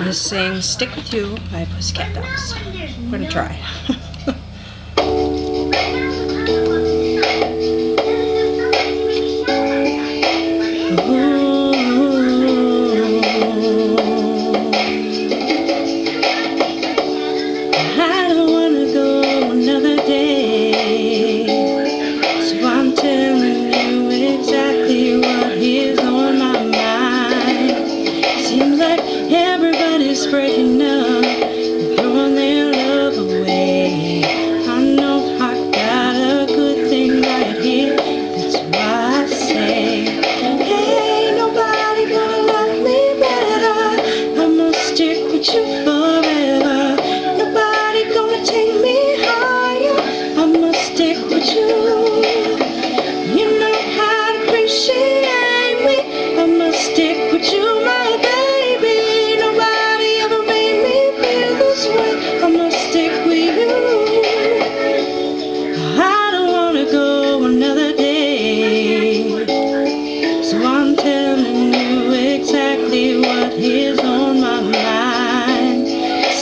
is sing Stick With You by Pussycat Dolls. I'm going to try. I don't want to go another day, so I'm telling you exactly what is on my mind. Seems like everybody's breaking up and throwing their love away. I know I got a good thing right here, that's why I say, hey, nobody gonna love me better. I'm gonna stick with you forever. Nobody gonna take me higher. I'm gonna stick with you. You know how to appreciate me. I'm gonna stick with you, my baby. Nobody ever made me feel this way. I'm gonna stick with you. I don't wanna go another day, so I'm telling you exactly what is on my mind.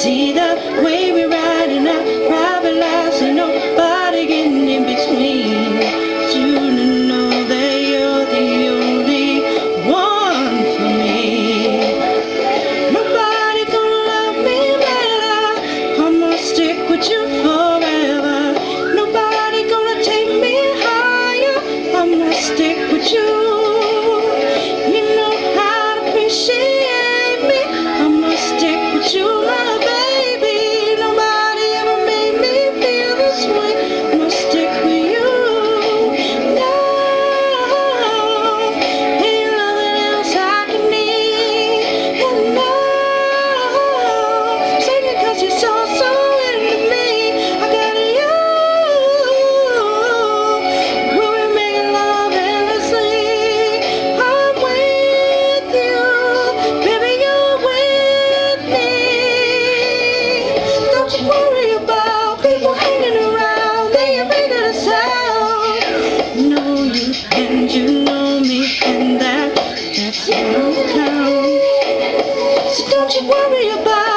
See the way we ride in our private lives, and nobody getting in between. But you to know that you're the only one for me. Nobody gonna love me better. I'm gonna stick with you forever. Nobody gonna take me higher. I'm gonna stick with you. You know how to appreciate me. I'm gonna stick with you, my baby. Nobody ever made me feel this way. I'm gonna stick with you. No, ain't nothing else I can need. And no, sing it 'cause you're so into me. I got you. We're making love endlessly. I'm with you, baby, you're with me. Don't you worry about people hanging around. They ain't making a sound. Know you and you know me, and that's all that counts. So don't you worry about